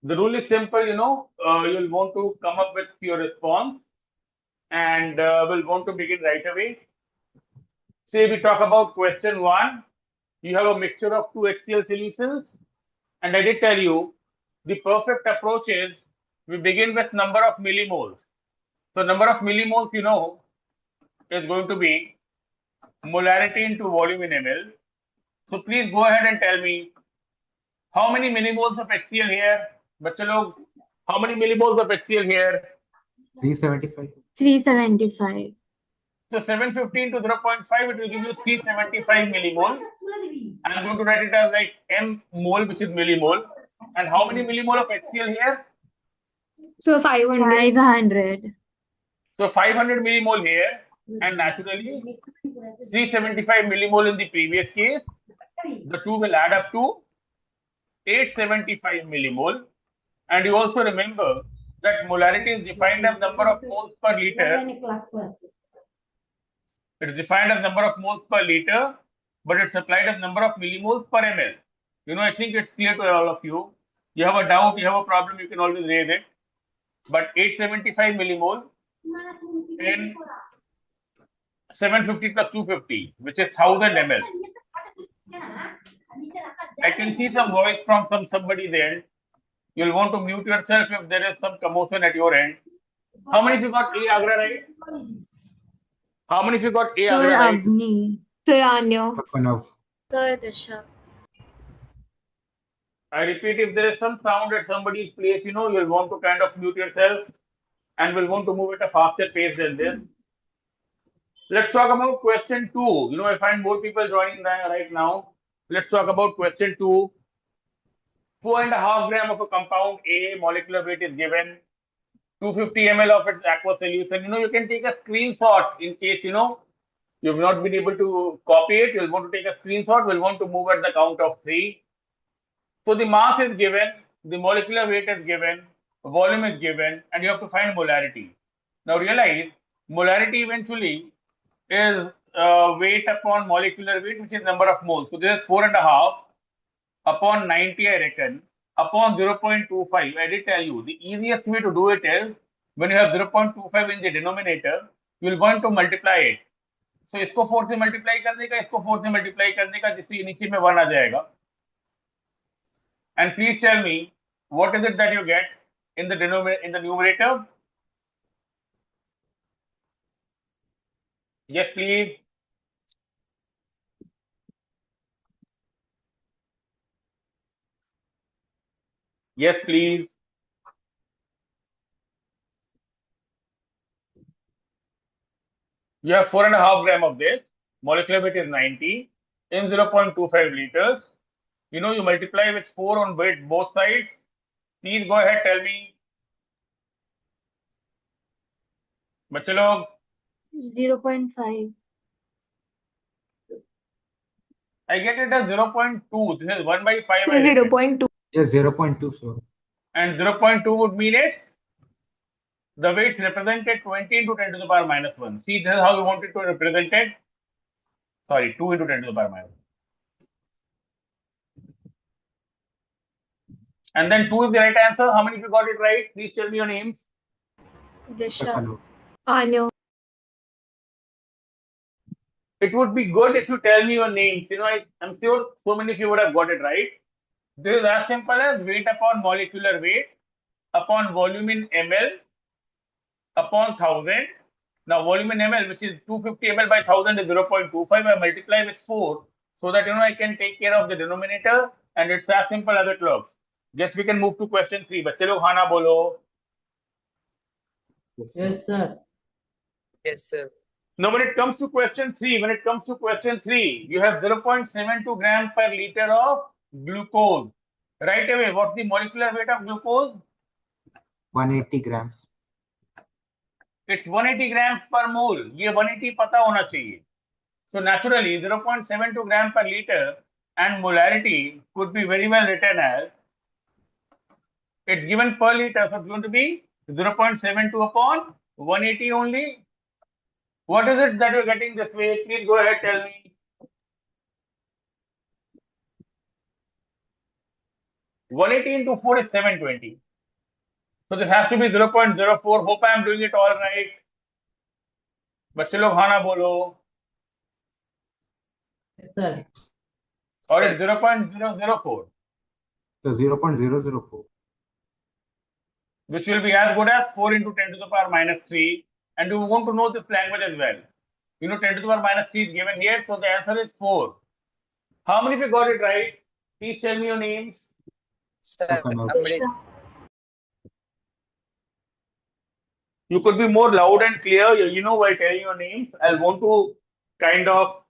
The rule is simple, you'll want to come up with your response and we'll want to begin right away. Say we talk about question one, you have a mixture of two HCl solutions, and I did tell you the perfect approach is we begin with number of millimoles. So number of millimoles, is going to be molarity into volume in ml. So please go ahead and tell me how many millimoles of HCl here? बच्चे लोग, how many millimoles of HCl here? 375. 375. So 715 to 0.5, it will give you 375 millimole. I'm going to write it as like m mole, which is millimole. And how many millimole of HCl here? So 500. 500. So 500 millimole here, and naturally 375 millimole in the previous case. The two will add up to 875 millimole. And you also remember that molarity is defined as number of moles per liter. It is defined as number of moles per liter, but it's applied as number of millimoles per ml. I think it's clear to all of you. You have a doubt, you have a problem, you can always raise it. But 875 millimole in 750 plus 250, which is 1000 ml. I can see some voice from somebody there. You'll want to mute yourself if there is some commotion at your end. How many of you got A Agra right? How many of you got A Agra right? Avni. Sir Anyo. Pranav. Sir Disha. I repeat, if there is some sound at somebody's place, you'll want to kind of mute yourself and will want to move at a faster pace than this. Let's talk about question 2. I find more people joining right now. Let's talk about question 2. 4.5 gram of a compound A, molecular weight is given. 250 ml of its aqueous solution. You can take a screenshot in case, you've not been able to copy it. You'll want to take a screenshot. We'll want to move at the count of 3. So the mass is given, the molecular weight is given, volume is given, and you have to find molarity. Now realize molarity eventually is weight upon molecular weight, which is number of moles. So this is 4.5 upon 90, I reckon, upon 0.25. I did tell you the easiest way to do it is when you have 0.25 in the denominator, you will want to multiply it. So इसको 4 से multiply करने का, इसको 4 से multiply करने का, जिससे नीचे में 1 आ जाएगा. And please tell me, what is it that you get in the numerator? Yes, please. Yes, please. You have 4.5 gram of this. Molecular weight is 90 in 0.25 liters. You multiply with 4 on both sides. Please go ahead, tell me. बच्चे लोग 0.5. I get it as 0.2. This is 1 by 5. 0.2. Yes, 0.2, sir. And 0.2 would mean it. The weights represented 20 into 10 to the power minus 1. See, this is how we want it to represent it. Sorry, 2 into 10 to the power minus 1. And then 2 is the right answer. How many of you got it right? Please tell me your names. Disha. Anyo. It would be good if you tell me your names. I'm sure so many of you would have got it right. This is as simple as weight upon molecular weight upon volume in ml upon 1000. Now volume in ml, which is 250 ml by 1000 is 0.25. I multiply with 4 so that I can take care of the denominator, and it's as simple as it looks. Just we can move to question 3. बच्चे लोग हाँ ना बोलो. Yes, sir. Yes, sir. Yes, sir. Now, when it comes to question 3, you have 0.72 gram per liter of glucose. Right away, what's the molecular weight of glucose? 180 grams. It's 180 grams per mole. ये 180 पता होना चाहिए. So naturally, 0.72 gram per liter and molarity could be very well written as, it's given per liter, so it's going to be 0.72 upon 180 only. What is it that you're getting this way? Please go ahead, tell me. 180 into 4 is 720. So this has to be 0.04. Hope I am doing it all right. बच्चे लोग हाँ ना बोलो. Sir. Or Sir. it's 0.004, So 0.004. which will be as good as 4 into 10 to the power minus 3. And you want to know this language as well. You know 10 to the power minus 3 is given here, so the answer is 4. How many of you got it right? Please tell me your names. Sir. Sakanav. Amrit. You could be more loud and clear. You know, by telling your names, I want to kind of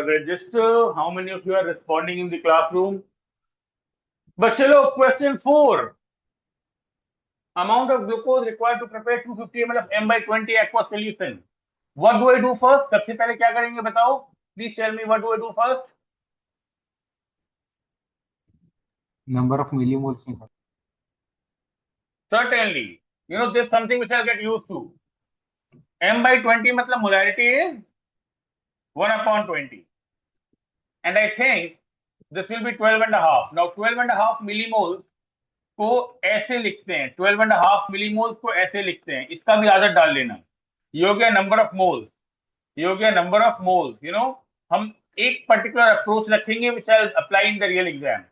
register how many of you are responding in the classroom. But chalo, question 4. Amount of glucose required to prepare 250 ml of M by 20 aqua solution. What do I do first? सबसे पहले क्या करेंगे बताओ? Please tell me what do I do first? Number of millimoles निकालो. Certainly. You know, there's something which I'll get used to. M by 20 मतलब molarity is 1 upon 20. And I think this will be 12 and a half. Now 12 and a half millimoles को ऐसे लिखते हैं. 12 and a half millimoles को ऐसे लिखते हैं. इसका भी आदत डाल लेना. ये हो गया number of moles. ये हो गया number of moles. You know, हम एक particular approach रखेंगे which I'll apply in the real exam.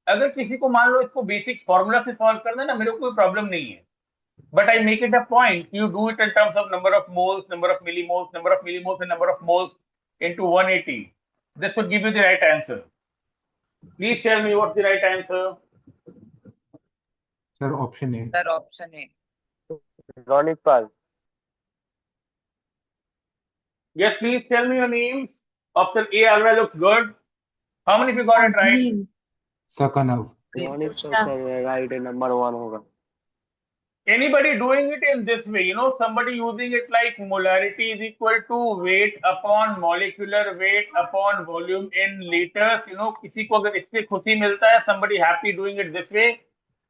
अगर किसी को मान लो इसको बेसिक फॉर्मूला से सॉल्व करना है ना, मेरे को कोई प्रॉब्लम नहीं है. But I make it a point you do it in terms of number of moles, number of millimoles, and number of moles into 180. This would give you the right answer. Please tell me what's the right answer. Sir, option A. Sir, option A. Ronic Pal. Yes, please tell me your names. Option A always looks good. How many of you got it right? Sakanav. Ronic Pal right number 1 होगा. Anybody doing it in this way, you know, somebody using it like molarity is equal to weight upon molecular weight upon volume in liters, you know, किसी को अगर इससे खुशी मिलता है, somebody happy doing it this way,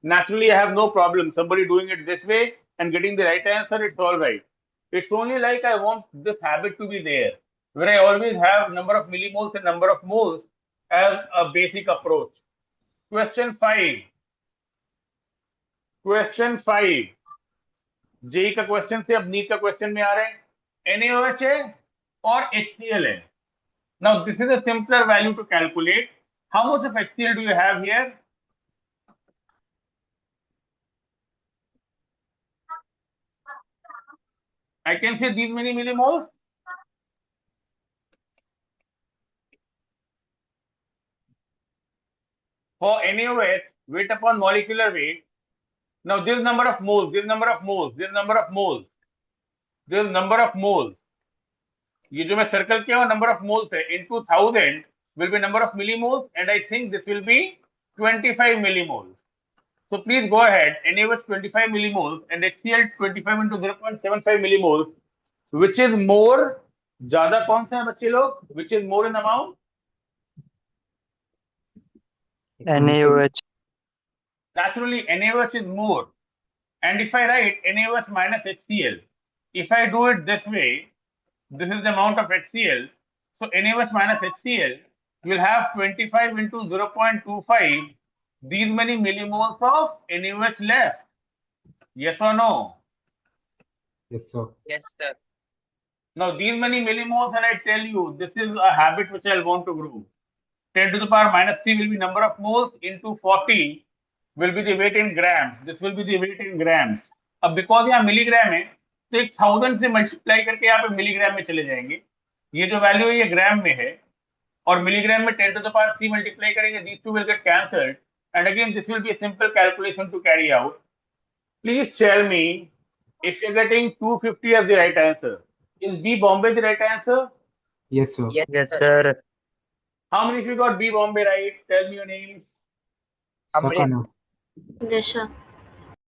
naturally I have no problem. Somebody doing it this way and getting the right answer, it's all right. It's only like I want this habit to be there, where I always have number of millimoles and number of moles as a basic approach. Question 5. Question 5 JEE का question से अब NEET का question में आ रहे हैं. NaOH है और HCl है. Now this is a simpler value to calculate. How much of HCl do you have here? I can say these many millimoles. For NaOH, weight upon molecular weight. Now this number of moles, this number of moles, this number of moles, this number of moles. ये जो मैं circle किया हूँ number of moles है into 1000 will be number of millimoles and I think this will be 25 millimoles. So please go ahead. NaOH 25 millimoles and HCl 25 into 0.75 millimoles. Which is more? ज्यादा कौन सा है बच्चे लोग? Which is more in amount? NaOH. Naturally, NaOH is more. And if I write NaOH minus HCl, if I do it this way, this is the amount of HCl. So NaOH minus HCl will have 25 into 0.25, these many millimoles of NaOH left. Yes or no? Yes, sir. Yes, sir. Now these many millimoles, and I tell you, this is a habit which I want to grow. 10 to the power minus 3 will be number of moles into 40 will be the weight in grams. This will be the weight in grams. अब because यहाँ milligram है तो 1000 से multiply करके यहाँ पे milligram में चले जाएंगे. ये जो वैल्यू है ये ग्राम में है और मिलीग्राम में 10 to the power 3 मल्टीप्लाई करेंगे. These two will get cancelled and again this will be a simple calculation to carry out. Please tell me if you're getting 250 as the right answer. Is B Bombay the right answer? Yes, sir. Yes, sir. sir. How many of you got B Bombay right? Tell me your names. Amrit. Sakanav. Disha.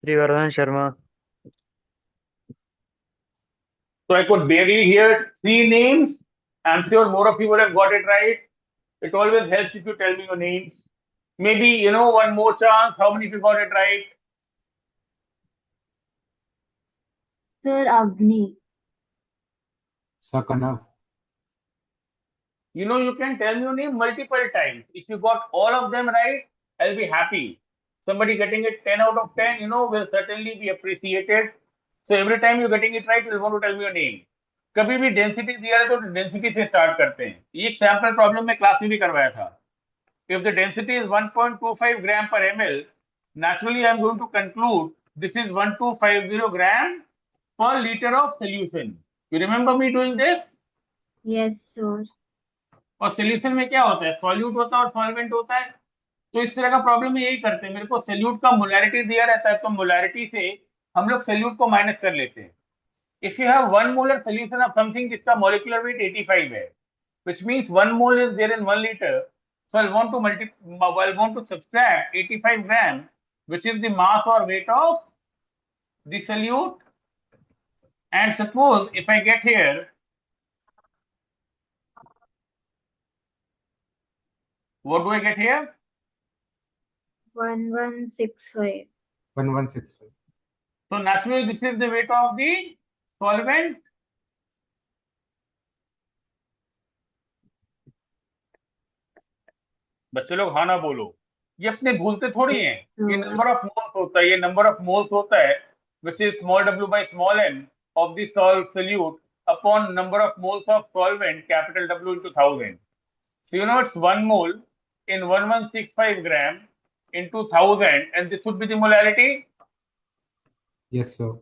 Srivardhan Sharma. So I could barely hear 3 names. I'm sure more of you would have got it right. It always helps if you tell me your names. Maybe, you know, one more chance. How many of you got it right? Sir, Avni. Sakanav. You know, you can tell me your name multiple times. If you got all of them right, I'll be happy. Somebody getting it 10 out of 10, will certainly be appreciated. So every time you're getting it right, you'll want to tell me your name. कभी भी density दिया है तो density से start करते हैं. ये एक सैंपल प्रॉब्लम में क्लास में भी करवाया था. If the density is 1.25 gram per ml, naturally I'm going to conclude this is 1250 gram per liter of solution. You remember me doing this? Yes, sir. और सोल्यूशन में क्या होता है, सॉल्यूट होता है और सॉल्वेंट होता है. तो इस तरह का प्रॉब्लम में यही करते हैं. मेरे को सोल्यूट का मोलैरिटी दिया रहता है, तो मोलैरिटी से हम लोग सोल्यूट को माइनस कर लेते हैं. If you have 1 molar solution of something जिसका मॉलिक्यूलर वेट 85 है, which means 1 mole is there in 1 liter, so I'll want to subtract 85 gram, which is the mass or weight of the solute. And suppose if I get here, what do I get here? 1165. 1165. So naturally this is the weight of the solvent. बच्चे लोग हाँ ना बोलो, ये अपने भूलते थोड़ी हैं. ये नंबर ऑफ मोल्स होता है, ये नंबर ऑफ मोल्स होता है, which is small w by small n of the solute upon number of moles of solvent, capital W into 1000. So it's 1 mole in 1165 gram into 1000, and this would be the molarity. Yes, sir.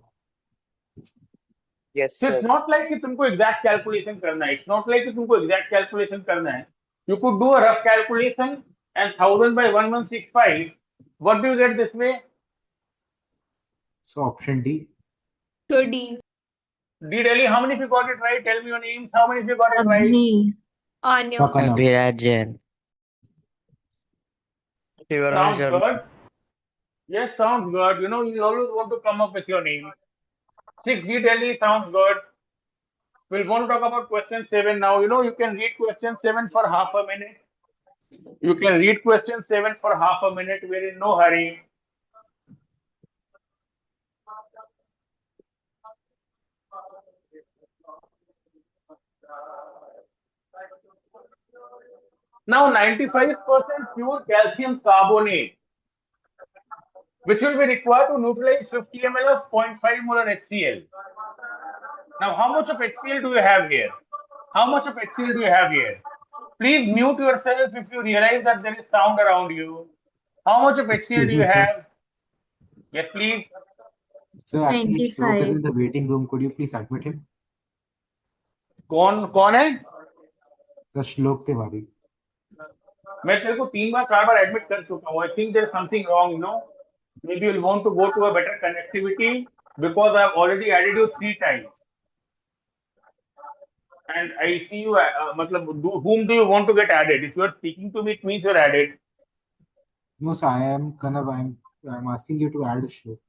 Yes, So sir. it's not like कि तुमको exact calculation करना है. It's not like कि तुमको exact calculation करना है. You could do a rough calculation, and 1000 by 1165. What do you get this way? So option D. So D. D Delhi, how many of you got it right? Tell me your names. How many of you got it right? Avni. Anya. Sakanav. Abhiraj Jain. Srivaran Sounds Sharma. good. Yes, sounds good. You always want to come up with your name. 6D Delhi sounds good. We'll want to talk about question 7 now. You can read question 7 for half a minute. You can read question 7 for half a minute. We're in no hurry. Now 95% pure calcium carbonate, which will be required to neutralize 50 ml of 0.5 molar HCl. Now, how much of HCl do you have here? How much of HCl do you have here? Please mute yourself if you realize that there is sound around you. How much of HCl Excuse do you me, sir. have? Yes, please. Sir, actually, Shlok is 25. in the waiting room. Could you please admit him? कौन है? The Shlok Tiwari. मैं तेरे को 3 बार 4 बार admit कर चुका हूँ. I think there is something wrong. Maybe you'll want to go to a better connectivity, because I've already added you 3 times. And I see you. Whom do you want to get added? If you are speaking to me, it means you're added. No, sir, I am Kanav. I'm asking you to add Shlok.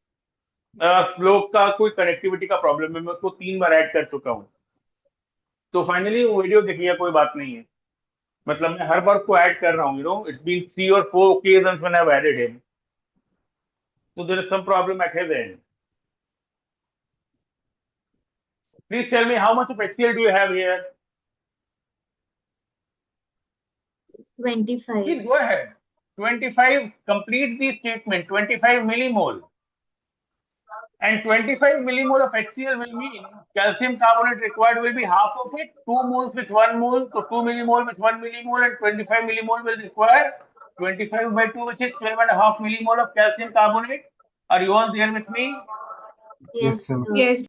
श्लोक का कोई connectivity का problem है, मैं उसको 3 बार add कर चुका हूँ. तो फाइनली वो वीडियो देखिए, कोई बात नहीं है. मतलब मैं हर बार उसको ऐड कर रहा हूँ. It's been 3 or 4 occasions when I've added him. So there is some problem at his end. Please tell me, how much of HCl do you have here? 25. Please go ahead. 25. Complete the statement. 25 millimole. And 25 millimole of HCl will mean calcium carbonate required will be half of it. 2 moles with 1 mole, so 2 millimole with 1 millimole, and 25 millimole will require 25 by 2, which is 12.5 millimole of calcium carbonate. Are you all there with me? Yes, sir. Yes.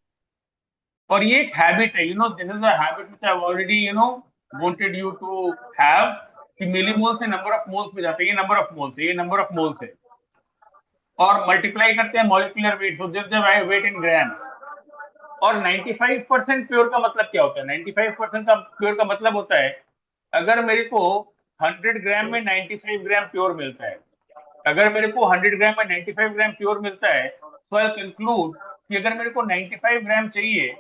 और ये एक habit है. This is a habit which I've already wanted you to have. कि millimole से number of moles पे जाते हैं. ये नंबर ऑफ मोल्स है, ये नंबर ऑफ मोल्स है, और मल्टीप्लाई करते हैं molecular weight. So this the weight in grams. और 95% प्योर का मतलब क्या होता है? 95% का प्योर का मतलब होता है, अगर मेरे को 100 ग्राम में 95 ग्राम प्योर मिलता है, अगर मेरे को 100 ग्राम में 95 ग्राम प्योर मिलता है, तो आई कंक्लूड कि अगर मेरे को 95 ग्राम चाहिए,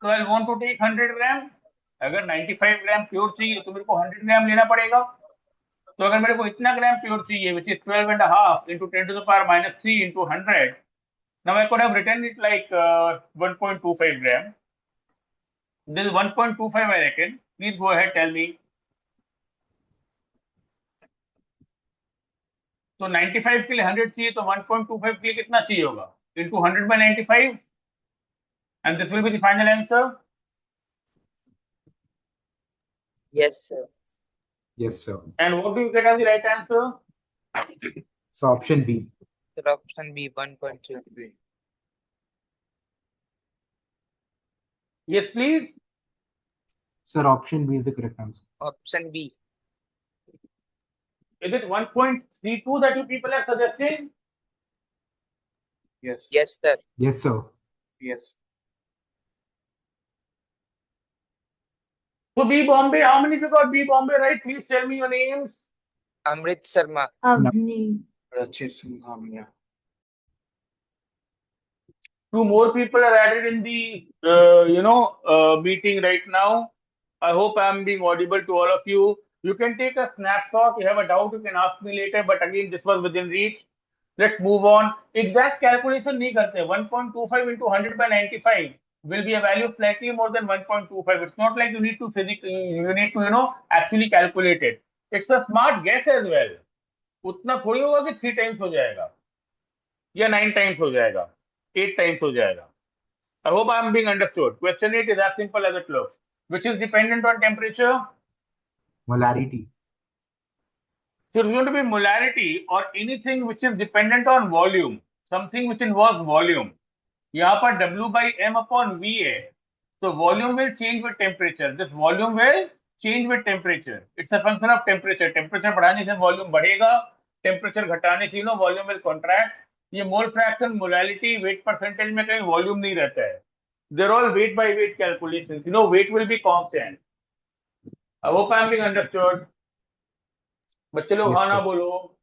तो आई वांट टू टेक 100 ग्राम. अगर 95 ग्राम प्योर चाहिए तो मेरे को 100 ग्राम लेना पड़ेगा. तो अगर मेरे को इतना ग्राम प्योर चाहिए, which is 12.5 into 10 to the power minus 3 into 100, now I could have written it like 1.25 gram. This is 1.25, I reckon. Please go ahead, tell me. तो 95 के लिए 100 चाहिए, तो 1.25 के लिए कितना चाहिए होगा? Into 100 by 95, and this will be the final answer. Yes, sir. Yes, sir. And what do you get as the right answer? So option B. Sir, option B, 1.33. Yes, please. Sir, option B is the correct answer. Option B. Is it 1.32 that you people are suggesting? Yes. Yes, sir. Yes, sir. Yes. So B Bombay, how many of you got B Bombay right? Please tell me your names. Amrit Sharma. Avni. Rachit Singhamia. Two more people are added in the meeting right now. I hope I am being audible to all of you. You can take a snapshot. You have a doubt, you can ask me later. But again, this was within reach. Let's move on. Exact calculation नहीं करते. 1.25 into 100 by 95 will be a value slightly more than 1.25. It's not like you need to actually calculate it. It's a smart guess as well. उतना थोड़ी होगा कि 3 times हो जाएगा या 9 times हो जाएगा, 8 times हो जाएगा. I hope I am being understood. Question 8 is as simple as it looks. Which is dependent on temperature? Molarity. So it's going to be molarity or anything which is dependent on volume. Something which involves volume. यहाँ पर W by M upon V है. So volume will change with temperature. This volume will change with temperature. It's a function of temperature. Temperature बढ़ाने से volume बढ़ेगा. Temperature घटाने से volume will contract. ये mole fraction, molality, weight percentage में कहीं volume नहीं रहता है. They're all weight by weight calculations. Weight will be constant. I hope I am being understood. बच्चे लोग Yes, हाँ ना sir. बोलो.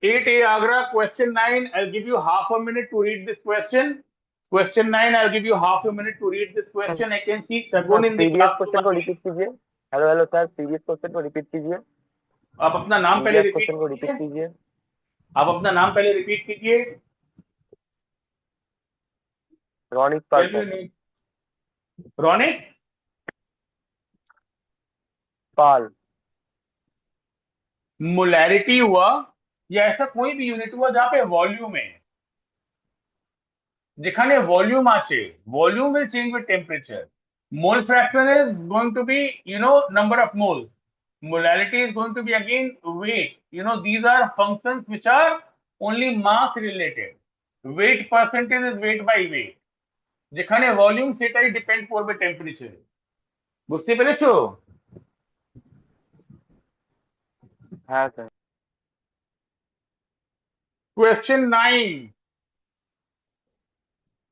8A Agra, question 9. I'll give you half a minute to read this question. Question 9, I'll give you half a minute to read this question. I can see Sagun in the previous class. Question को repeat कीजिए. Hello sir, previous question को repeat कीजिए. आप अपना नाम पहले previous repeat question को repeat कीजिए. कीजिए. आप अपना नाम पहले रिपीट कीजिए. रॉनिक पाल. रोनिक पाल. मोलैरिटी हुआ या ऐसा कोई भी यूनिट हुआ जहां पे वॉल्यूम है, যেখানে ভলিউম আছে, volume will change with temperature. Mole fraction is going to be number of moles. Molality is going to be again weight. These are functions which are only mass related. Weight percentage is weight by weight. যেখানে volume সেটাই depend করবে টেম্পারেচারে. বুঝতে পেরেছো? হ্যাঁ sir. Question 9.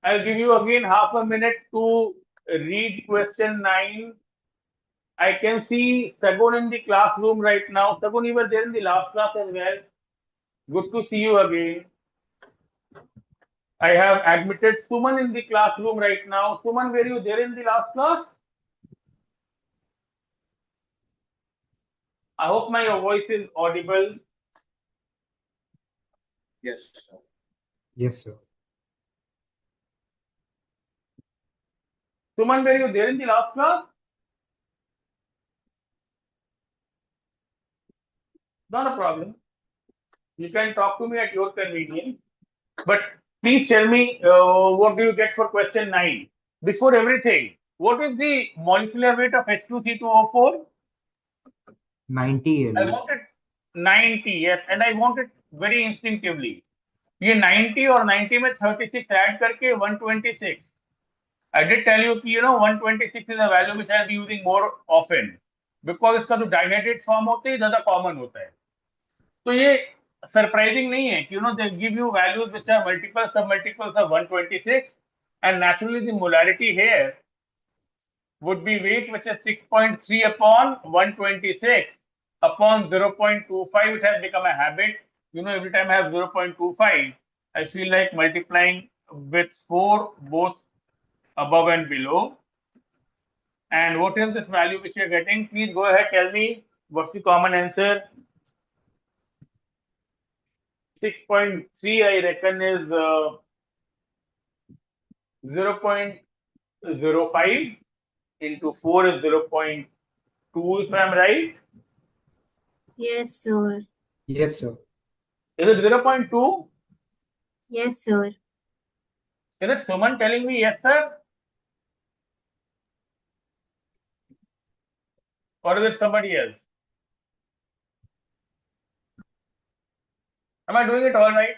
I'll give you again half a minute to read question 9. I can see Sagun in the classroom right now. Sagun, you were there in the last class as well. Good to see you again. I have admitted Suman in the classroom right now. Suman, were you there in the last class? I hope my voice is audible. Yes, sir. Yes, sir. Suman, were you there in the last class? Not a problem. You can talk to me at your convenience. But please tell me, what do you get for question 9? Before everything, what is the molecular weight of H2C2O4? 90 I L. want it 90, yes, and I want it very instinctively. ये 90 और 90 में 36 add करके 126. I did tell you कि 126 is a value which I'll be using more often because इसका जो dihydrated form होता है ज़्यादा common होता है. तो ये surprising नहीं है कि they give you values which are multiples of 126, and naturally the molarity here would be weight which is 6.3 upon 126 upon 0.25. It has become a habit. Every time I have 0.25, I feel like multiplying with 4 both above and below. And what is this value which you are getting? Please go ahead, tell me what's the common answer. 6.3 I reckon is 0.05 into 4 is 0.2 if I am right. Yes, sir. Yes, sir. Is it 0.2? Yes, sir. Is it Suman telling me yes, sir? Or is it somebody else? Am I doing it all right?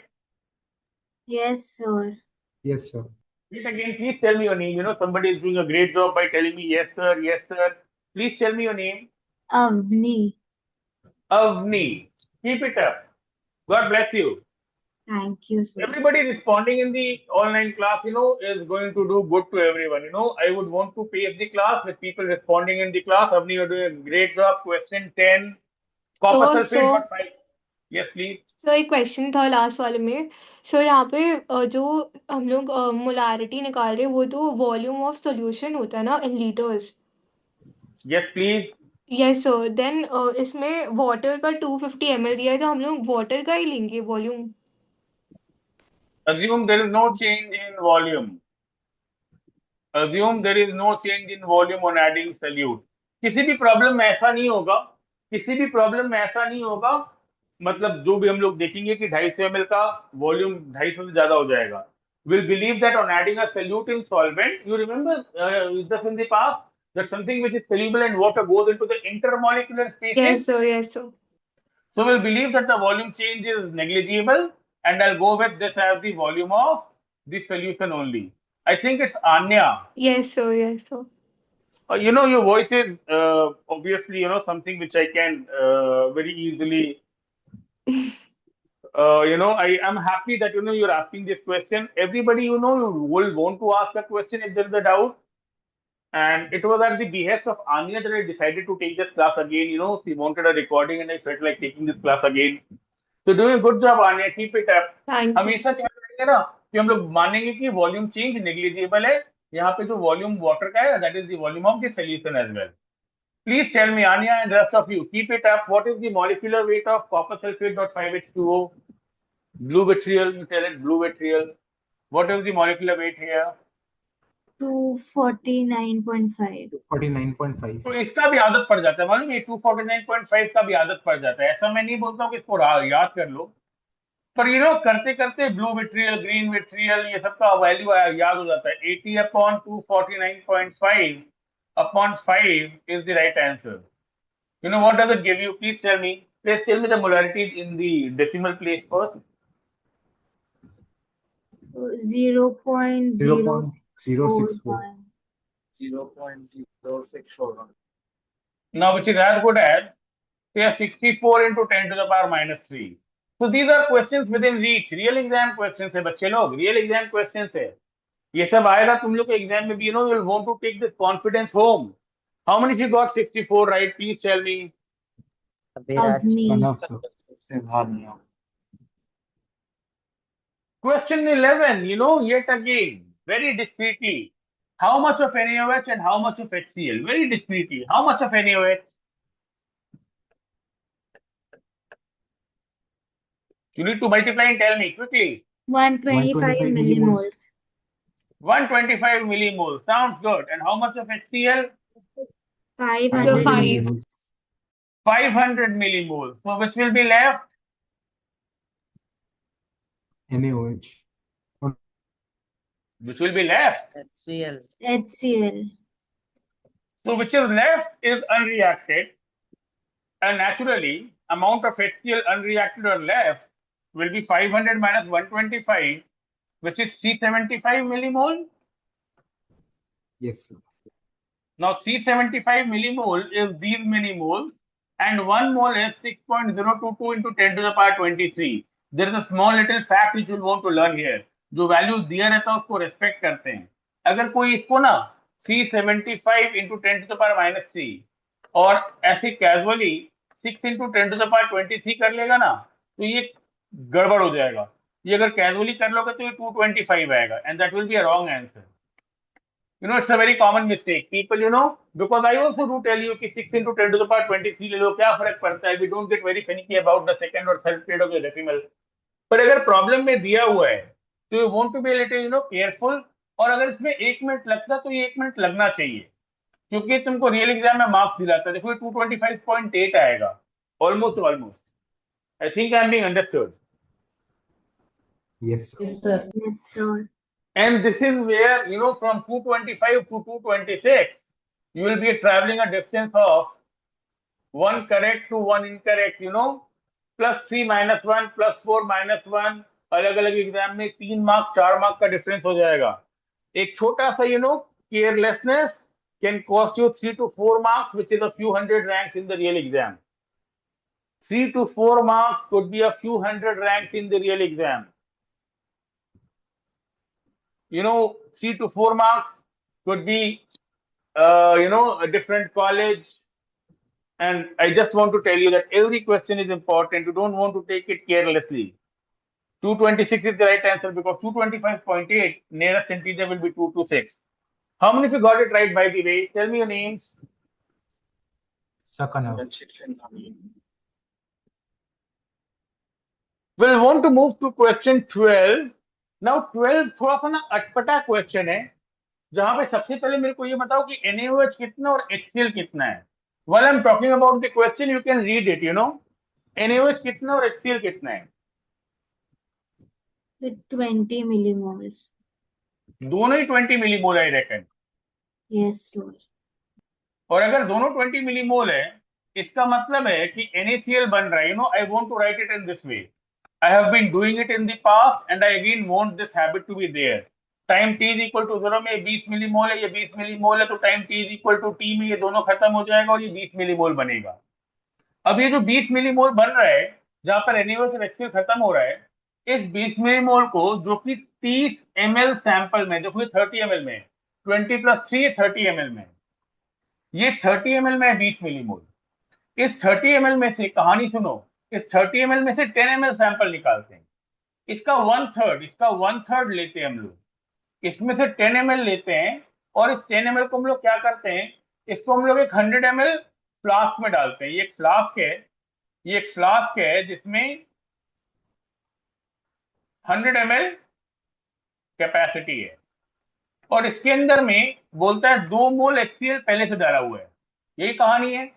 Yes, sir. Yes, sir. Please again, please tell me your name. Somebody is doing a great job by telling me yes, sir, yes, sir. Please tell me your name. Avni. Avni. Keep it up. God bless you. Thank you, sir. Everybody responding in the online class, is going to do good to everyone. I would want to pave the class with people responding in the class. Avni, you're doing a great job. Question 10. Copper sulfate got 5. Yes, please. सो एक question था last वाले में सो यहाँ पे जो हम लोग molarity निकाल रहे हैं वो तो वॉल्यूम ऑफ सॉल्यूशन होता है ना in litres Yes, please. Yes sir then इसमें वाटर का 250 ml दिया है तो हम लोग वाटर का ही लेंगे volume Assume there is no change in volume. Assume there is no change in volume on adding solute. किसी भी प्रॉब्लम में ऐसा नहीं होगा मतलब जो भी हम लोग देखेंगे कि 250 ml का वॉल्यूम 250 से ज्यादा हो जाएगा. We'll believe that on adding a solute in solvent, you remember this in the past, that something which is soluble in water goes into the intermolecular spaces. Yes sir So we'll believe that the volume change is negligible, and I'll go with this as the volume of the solution only. I think it's Anya. Yes sir Your voice is obviously, something which I can very easily, I am happy that, you're asking this question. Everybody, you will want to ask a question if there is a doubt. And it was at the behest of Anya that I decided to take this class again. She wanted a recording and I felt like taking this class again. So doing a good job, Anya. Keep it up. Thank you हमेशा क्या करेंगे ना कि हम लोग मानेंगे कि volume change negligible है. यहाँ पे जो वॉल्यूम वाटर का है, that is the volume of the solution as well. Please tell me, Anya and rest of you, keep it up. What is the molecular weight of copper sulfate dot 5H2O? Blue vitriol, you tell it, blue vitriol. What is the molecular weight here? 249.5. 49.5. तो इसका भी आदत पड़ जाता है, मालूम है 249.5 का भी आदत पड़ जाता है. ऐसा मैं नहीं बोलता हूँ कि इसको याद कर लो, पर करते करते ब्लू विट्रियल, ग्रीन विट्रियल, ये सबका वैल्यू याद हो जाता है. 80 upon 249.5 upon 5 is the right answer. What does it give you? Please tell me. Please tell me the molarity in the decimal place first. 0.064. 0.064. 0.064. Now, which is as good as, say, 64 into 10 to the power minus 3. So these are questions within reach. Real exam questions है बच्चे लोग. Real exam questions है. ये सब आएगा तुम लोग के एग्जाम में भी. You'll want to take this confidence home. How many of you got 64 right? Please tell me. Avni. Enough, sir. Singhania. Question 11, yet again, very discreetly, how much of NaOH and how much of HCl? Very discreetly, how much of NaOH? You need to multiply and tell me quickly. 125 millimoles. 125 millimoles, sounds good. And how much of HCl? 500 five. millimoles. 500 millimoles. So which will be left? NaOH. Which will be left? HCl. So which is left is unreacted, and naturally amount of HCl unreacted or left will be 500 minus 125, which is 375 millimole. Yes, sir. Now 375 millimole is these millimoles, and 1 mole is 6.022 into 10 to the power 23. There is a small little fact which you will want to learn here. जो value दिया रहता है उसको respect करते हैं. अगर कोई इसको ना 375 into 10 to the power minus 3 और ऐसे casually 6 into 10 to the power 23 कर लेगा ना, तो ये गड़बड़ हो जाएगा. ये अगर कैजुअली कर लोगे तो ये 225 आएगा, and that will be a wrong answer. It's a very common mistake. People, because I also do tell you कि 6 into 10 to the power 23 ले लो, क्या फर्क पड़ता है. We don't get very finicky about the second or third grade of the decimal. पर अगर problem में दिया हुआ है तो you want to be a little, careful. और अगर इसमें 1 मिनट लगता तो ये 1 मिनट लगना चाहिए, क्योंकि तुमको रियल एग्जाम में मार्क्स दिलाता है. देखो 225.8 आएगा Almost, almost. I think I'm being understood. Yes, sir. Yes, sir. Yes, sir. And this is where, you know, from 225 to 226, you will be traveling a distance of 1 correct to 1 incorrect, you know, +3 -1 +4 -1, अलग अलग exam में 3 mark 4 mark का difference हो जाएगा. एक छोटा सा, you know, carelessness can cost you 3 to 4 marks, which is a few hundred ranks in the real exam. 3 to 4 marks could be a few hundred ranks in the real exam. You know, 3 to 4 marks could be, you know, a different college. And I just want to tell you that every question is important. You don't want to take it carelessly. 226 is the right answer because 225.8 nearest integer will be 226. How many of you got it right, by the way? Tell me your names. Sakana. Rachit Singh. We'll want to move to question 12. Now 12 थोड़ा सा ना अटपटा question है, जहां पे सबसे पहले मेरे को ये बताओ कि NaOH कितना और HCl कितना है. While I'm talking about the question, you can read it, you know. NaOH कितना और HCl कितना है? With 20 millimoles. दोनों ही 20 मिलीमोल आई रेकन. Yes, sir. और अगर दोनों 20 मिलीमोल है, इसका मतलब है कि NaCl बन रहा है. You know, I want to write it in this way. I have been doing it in the past and I again want this habit to be there. Time t is equal to 0 में 20 millimole है, ये 20 millimole है, तो time t is equal to t में ये दोनों खत्म हो जाएगा और ये 20 मिलीमोल बनेगा. अब ये जो 20 मिलीमोल बन रहा है, जहां पर NaOH और HCl खत्म हो रहा है, इस 20 मिलीमोल को, जो कि 30 ml सैंपल में, देखो ये 30 ml में, 20 + 3 30 ml में, ये 30 ml में है 20 मिलीमोल. इस 30 ml में से, कहानी सुनो, इस 30 ml में से 10 ml सैंपल निकालते हैं. इसका 1/3 लेते हैं हम लोग. इसमें से 10 ml लेते हैं और इस 10 ml को हम लोग क्या करते हैं, इसको हम लोग एक 100 ml फ्लास्क में डालते हैं. ये एक फ्लास्क है, ये एक फ्लास्क है जिसमें 100 ml कैपेसिटी है और इसके अंदर में बोलता है 2 मोल HCl पहले से डाला हुआ है. यही कहानी है.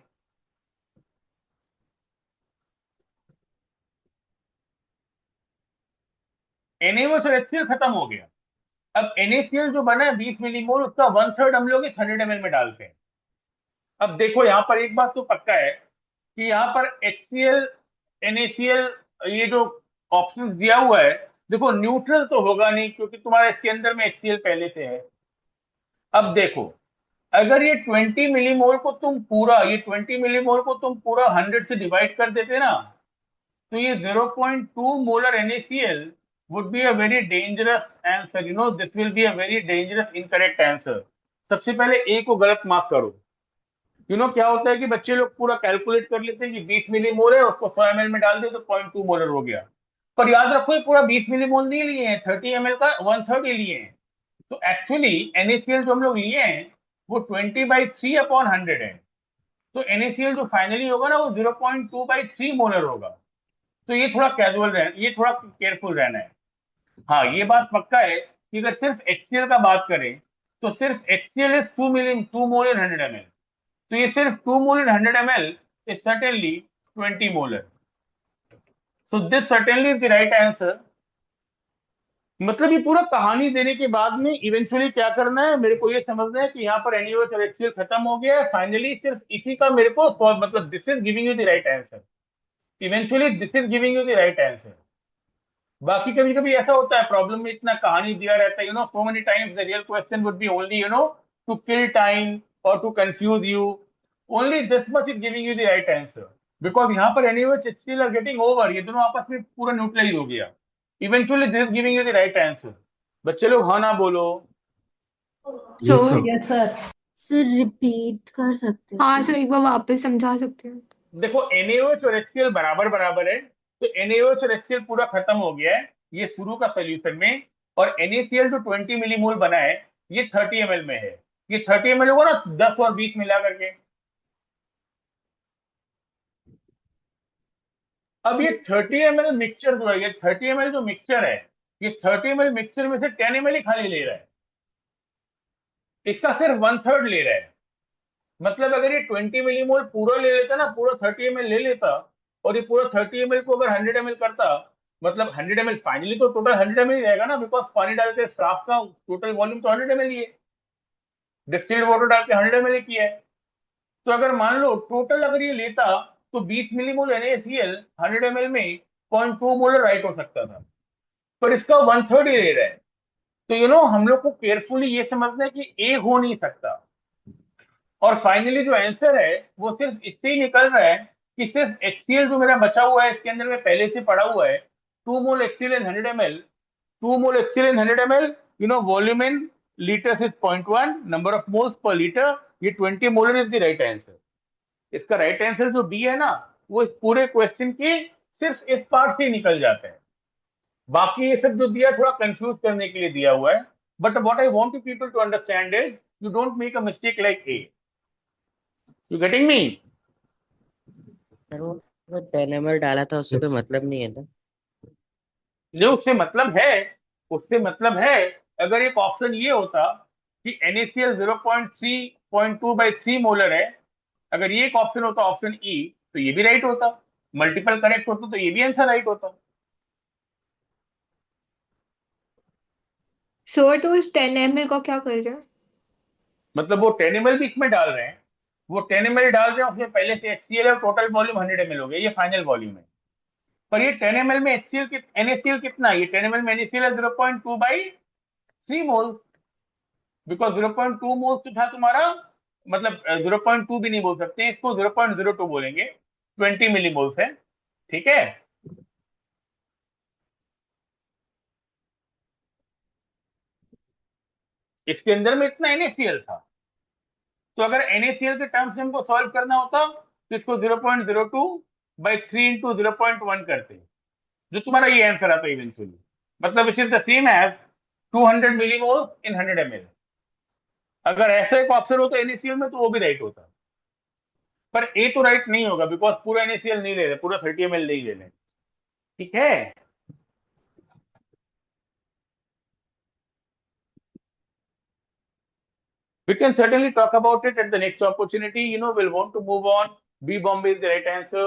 NaOH और HCl खत्म हो गया. अब NaCl जो बना है 20 मिलीमोल, उसका 1/3 हम लोग इस 100 ml में डालते हैं. अब देखो यहां पर एक बात तो पक्का है कि यहां पर HCl, NaCl, ये जो ऑप्शन दिया हुआ है, देखो न्यूट्रल तो होगा नहीं क्योंकि तुम्हारा इसके अंदर में HCl पहले से है. अब देखो, अगर ये 20 मिलीमोल को तुम पूरा, ये 20 मिलीमोल को तुम पूरा 100 से डिवाइड कर देते ना, तो ये 0.2 molar NaCl would be a very dangerous answer. You know, this will be a very dangerous incorrect answer. सबसे पहले ए को गलत मार्क करो. You know क्या होता है कि बच्चे लोग पूरा कैलकुलेट कर लेते हैं कि 20 मिलीमोल है, उसको 100 ml में डाल दे तो 0.2 मोलर हो गया. पर याद रखो ये पूरा 20 मिलीमोल नहीं लिए हैं, 30 ml का 1/3 ही लिए हैं. तो एक्चुअली NaCl जो हम लोग लिए हैं वो 20/3/100 है. तो NaCl जो फाइनली होगा ना वो 0.2/3 मोलर होगा. तो ये थोड़ा कैजुअल रहना, ये थोड़ा केयरफुल रहना है. हाँ, ये बात पक्का है कि अगर सिर्फ HCl का बात करें तो सिर्फ HCl is 2 mole in 100 ml. तो ये सिर्फ 2 मोल in 100 ml is certainly 20 molar. So this certainly is the right answer. मतलब ये पूरा कहानी देने के बाद में इवेंचुअली क्या करना है, मेरे को ये समझना है कि यहाँ पर NaOH और HCl खत्म हो गया है. फाइनली सिर्फ इसी का मेरे को मतलब this is giving you the right answer. Eventually this is giving you the right answer. बाकी कभी कभी ऐसा होता है प्रॉब्लम में इतना कहानी दिया रहता है, you know, so many times the real question would be only, you know, to kill time और to confuse you. Only this much is giving you the right answer because यहाँ पर NaOH HCl are getting over, ये दोनों आपस में पूरा neutralise हो गया. Eventually this giving you the right answer. बच्चे लोग हाँ ना बोलो. So Yes, sir. Yes, sir. Sir repeat कर सकते हो? हाँ सर, एक बार वापस समझा सकते हैं? देखो NaOH और HCl बराबर बराबर है, तो NaOH और HCl पूरा खत्म हो गया है ये शुरू का सोल्यूशन में. और NaCl जो 20 मिलीमोल बना है ये 30 ml में है. ये 30 ml होगा ना 10 और 20 मिला करके. अब ये 30 ml मिक्सचर जो है, ये 30 ml जो मिक्सचर है, ये 30 ml मिक्सचर में से 10 ml ही खाली ले रहा है. इसका सिर्फ 1/3 ले रहा है. मतलब अगर ये 20 मिलीमोल पूरा ले लेता ना, पूरा 30 ml ले लेता, और ये पूरा 30 ml को अगर 100 ml करता, मतलब 100 ml फाइनली तो टोटल 100 ml ही रहेगा ना, बिकॉज पानी डाल के स्राफ का टोटल वॉल्यूम तो 100 ml ही है, डिस्टिल्ड वाटर डाल के 100 ml ही किया है। तो अगर मान लो टोटल अगर ये लेता तो 20 मिलीमोल NaCl 100 ml में 0.2 मोलर राइट हो सकता था, पर इसका 1/3 ही ले रहा है। तो हम लोग को केयरफुली ये समझना है कि ए हो नहीं सकता। और फाइनली जो आंसर है वो सिर्फ इससे ही निकल रहा है कि सिर्फ HCl जो मेरा बचा हुआ है इसके अंदर में पहले से पड़ा हुआ है 2 मोल HCl in 100 ml, 2 mole HCl in 100 ml, volume in litres is 0.1, number of moles per litre, ये 20 molar is the right answer. इसका राइट आंसर जो बी है ना, वो इस पूरे क्वेश्चन के सिर्फ इस पार्ट से ही निकल जाता है। बाकी ये सब जो दिया थोड़ा कंफ्यूज करने के लिए दिया हुआ है, but what I want to people to understand is you don't make a mistake like a. You getting me? Sir वो 10 ml डाला था, उससे कोई Yes. मतलब नहीं है ना? जो उससे मतलब है, उससे मतलब है अगर एक ऑप्शन ये होता कि NaCl 0.3.2/3 मोलर है, अगर ये एक ऑप्शन होता ऑप्शन ई, तो ये भी राइट होता, मल्टीपल करेक्ट होता तो ये भी आंसर राइट होता। सर तो इस 10 ml का क्या कर रहे हैं? मतलब वो 10 ml भी इसमें डाल रहे हैं, वो 10 ml डाल रहे हैं, उसमें पहले से HCl और टोटल वॉल्यूम 100 ml हो गया, ये फाइनल वॉल्यूम है। पर ये 10 ml में NaCl कितना है? ये 10 ml में NaCl है 0.2/3 मोल्स, बिकॉज 0.2 मोल्स तो था तुम्हारा, मतलब 0.2 भी नहीं बोल सकते इसको, 0.02 बोलेंगे, 20 मिलीमोल्स है, ठीक है। इसके अंदर में इतना NaCl था, तो अगर NaCl के टर्म्स में हमको सॉल्व करना होता तो इसको 0.02/3 इंटू 0.1 करते, जो तुम्हारा ये आंसर आता इवेंचुअली, मतलब it is the same as 200 millimole in 100 ml। अगर ऐसा एक ऑप्शन होता NaCl में तो वो भी राइट होता, पर ए तो राइट नहीं होगा बिकॉज पूरा NaCl नहीं ले रहे, पूरा 30 ml नहीं ले रहे, ठीक है। We can certainly talk about it at the next opportunity. We'll want to move on. B Bombay is the right answer.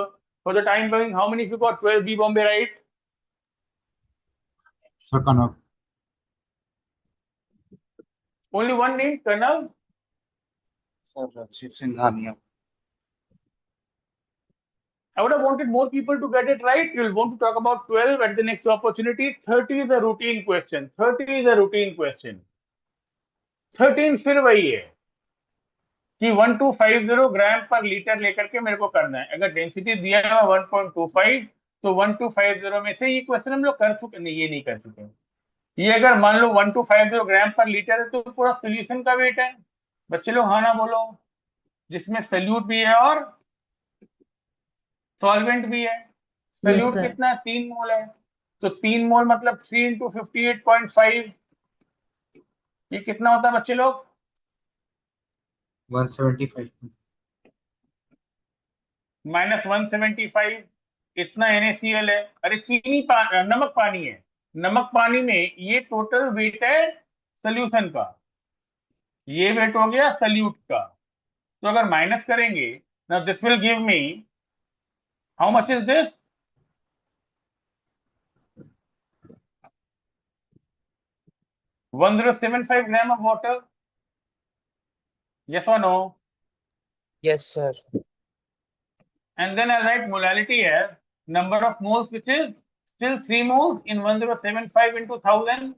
For the time being, how many of you got 12 B Bombay right? Sir Kanav. Only one name, Colonel. Sir Rachit Singhania. I would have wanted more people to get it right. We'll want to talk about 12 at the next opportunity. 30 is a routine question. 30 is a routine question. 13 फिर वही है कि 1250 ग्राम पर litre लेकर के मेरे को करना है। अगर डेंसिटी दिया है 1.25, तो 1250 में से ये क्वेश्चन हम लोग कर चुके, नहीं ये नहीं कर चुके। ये अगर मान लो 1250 ग्राम पर लीटर है तो पूरा सोल्यूशन का वेट है। बच्चे लोग हाँ ना बोलो, जिसमें सल्यूट भी है और सॉल्वेंट भी है। Salute sir. कितना? 3 मोल है, तो 3 मोल मतलब 3 इंटू 58.5, ये कितना होता है बच्चे लोग? 175. माइनस 175, इतना NaCl है। अरे नमक पानी है, नमक पानी में ये टोटल वेट है सोल्यूशन का, ये वेट हो गया सल्यूट का। तो अगर माइनस करेंगे ना, this will give me how much is this? 1075 gram of water. Yes और no? Yes, sir. And then I write molality as number of moles, which is still 3 moles in 1075 into 1000.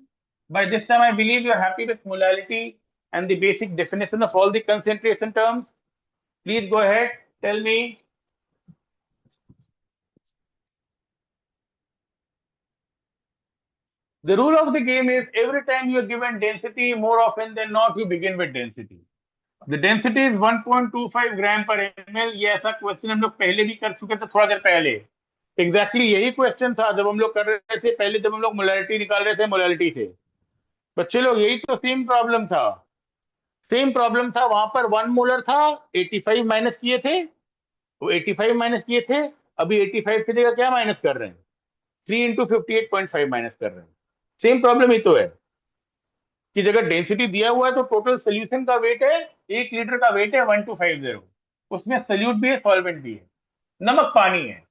By this time, I believe you are happy with molality and the basic definition of all the concentration terms. Please go ahead, tell me. The rule of the game is every time you are given density, more often than not, you begin with density. The density is 1.25 ग्राम पर ml। ये ऐसा question हम लोग पहले भी कर चुके थे थोड़ा देर पहले। एग्जैक्टली यही क्वेश्चन था जब हम लोग कर रहे थे पहले, जब हम लोग मोलारिटी निकाल रहे थे मोलारिटी से। बच्चे लोग यही तो सेम प्रॉब्लम था, सेम प्रॉब्लम था। वहां पर 1 मोलर था, 85 माइनस किए थे, वो 85 माइनस किए थे, अभी 85 की जगह क्या माइनस कर रहे हैं? 3 इंटू 58.5 माइनस कर रहे हैं। सेम प्रॉब्लम ही तो है कि जगह डेंसिटी दिया हुआ है तो टोटल सोल्यूशन का वेट है, 1 लीटर का वेट है 1250, उसमें सल्यूट भी है सॉल्वेंट भी है, नमक पानी है।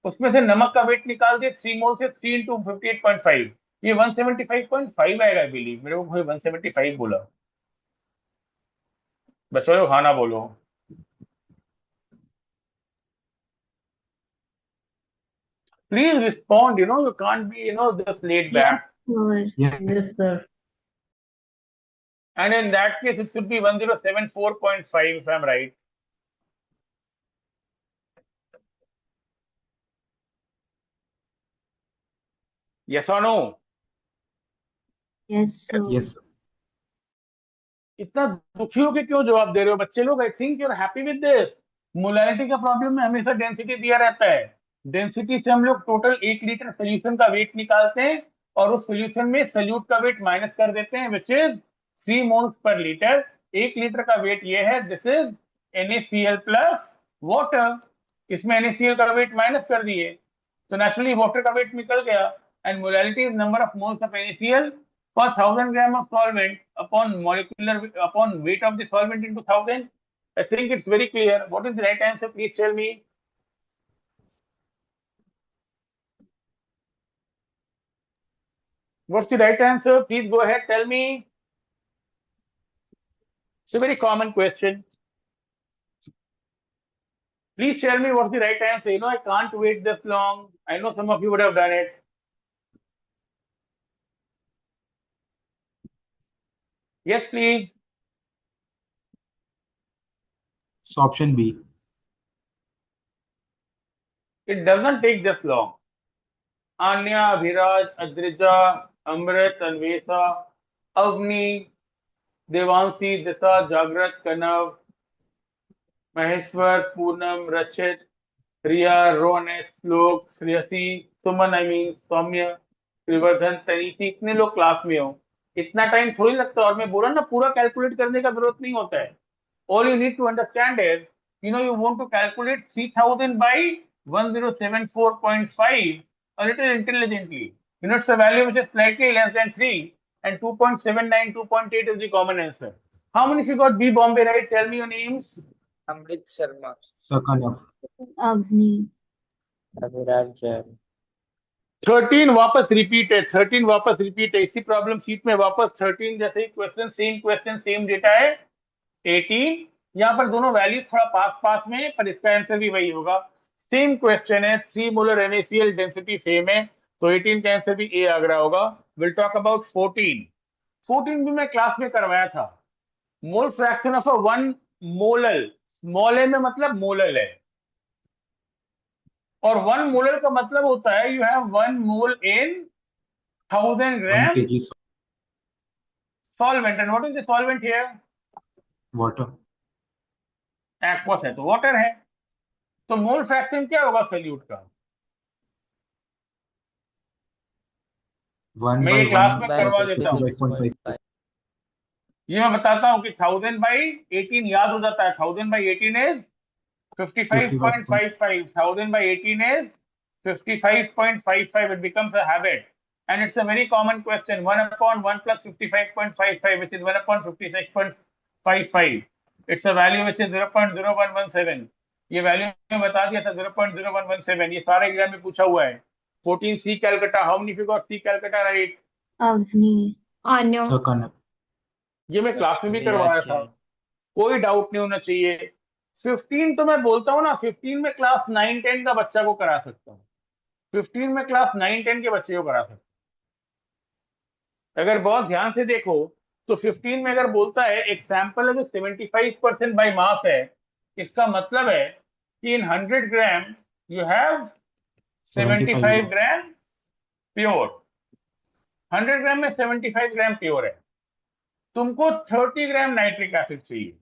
उसमें से नमक का वेट निकाल दिए 3 मोल से 3 into 58.5, ये 175.5 आएगा आई बिलीव, मेरे को कोई 175 बोला। बच्चों खाना बोलो। Please respond, you can't be, just laid back. Yes, sir. Yes. sir. And in that case, it should be 1074.5 if I'm right. Yes or no? Yes, sir. Yes, sir. इतना दुखी होके क्यों जवाब दे रहे हो बच्चे लोग? I think you are happy with this. Molarity का प्रॉब्लम में हमेशा डेंसिटी दिया रहता है। डेंसिटी से हम लोग टोटल 1 लीटर सोल्यूशन का वेट निकालते हैं और उस सोल्यूशन में सोल्यूट का वेट माइनस कर देते हैं, which is 3 moles per litre. 1 litre का वेट ये है, this is NaCl plus water. इसमें NaCl का वेट माइनस कर दिए तो नेचुरली वाटर का वेट निकल गया। And molarity is number of moles of NaCl per 1000 gram of solvent upon weight of the solvent into 1000. I think it's very clear. What is the right answer? Please tell me. What's the right answer? Please go ahead, tell me. It's a very common question. Please tell me what's the right answer. I can't wait this long. I know some of you would have done it. Yes, please. So option B. It doesn't take this long. Anya, Abhiraj, Adrija, Amrit, Anvesa, Avni, Devanshi, Disha, Jagrit, Kanav, Maheshwar, Poonam, रचित, रिया, रोनेट, श्लोक, श्रेयसी, सुमन, सौम्य, त्रिवर्धन, तनीसी, इतने लोग class में हो, इतना time थोड़ी लगता है। और मैं बोला ना, पूरा कैलकुलेट करने का जरूरत नहीं होता है। All you need to understand is, you want to calculate 3000 by 1074.5 a little intelligently. It's a value which is slightly less than 3, and 2.79, 2.8 is the common answer. How many of you got B Bombay right? Tell me your names. Amrit Sharma. Sir Kanav. Avni. Abhiraj Jain. 13 वापस repeat है, 13 वापस repeat है। इसी problem sheet में वापस 13 जैसे ही question same data है 18। यहाँ पर दोनों वैल्यूज थोड़ा पास पास में, पर इसका आंसर भी वही होगा। सेम क्वेश्चन है, 3 मोलर NaCl डेंसिटी सेम है, तो 18 का आंसर भी A आगरा होगा। विल टॉक अबाउट 14 भी मैं क्लास में करवाया था। Mole fraction of a 1 molal, small a में मतलब मोलल है, और 1 मोलर का मतलब होता है you have 1 mole in 1000 1 gram kg solvent. And what is the solvent here? water. Aqueous है तो वाटर है, तो मोल फ्रैक्शन क्या होगा सोल्यूट का? 1 मैं by ये क्लास 1 में by करवा देता हूँ। 55.5. ये मैं बताता हूँ कि 1000 by 18 याद हो जाता है। 1000 by 18 is 55.55. 1000 by 18 is 55.55. It becomes a habit, and it's a very common question. 1 upon 1 plus 55.55, which is 1 upon 56.55. It's a value which is 0.0117. ये वैल्यू में बता दिया था 0.0117। ये सारे एग्जाम में पूछा हुआ है। 14 C Calcutta. How many of you got C Calcutta right? Avni. Anya. Sir Kanav. ये मैं क्लास में भी Abhiraj करवाया था, Jain. कोई डाउट नहीं होना चाहिए। 15 तो मैं बोलता हूँ ना, 15 में क्लास 9-10 का बच्चा को करा सकता हूँ। 15 में क्लास 9-10 के बच्चे को करा सकता हूँ। अगर बहुत ध्यान से देखो तो 15 में अगर बोलता है एक सैंपल है जो 75% बाय मास है, इसका मतलब है कि इन 100 gram you have 75 gram pure. 100 ग्राम में 75 ग्राम प्योर है, तुमको 30 ग्राम नाइट्रिक एसिड चाहिए।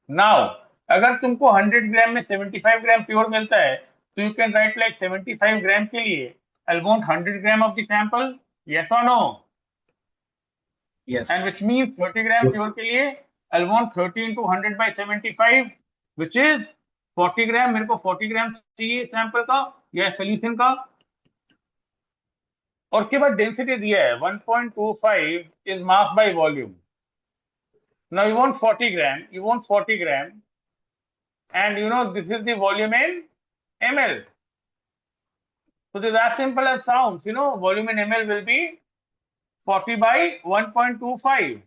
नाउ अगर तुमको 100 ग्राम में 75 ग्राम प्योर मिलता है तो you can write like 75 gram के लिए I want 100 gram of the sample, yes और no? Yes. And which means 30 gram Yes. Pure के लिए I want 30 into 100 by 75, which is 40 gram. मेरे को 40 ग्राम चाहिए सैंपल का या सोल्यूशन का। और उसके बाद डेंसिटी दिया है 1.25 is mass by volume. Now you want 40 gram, and this is the volume in ml. So this is as simple as sounds. You know, volume in ml will be 40 by 1.25.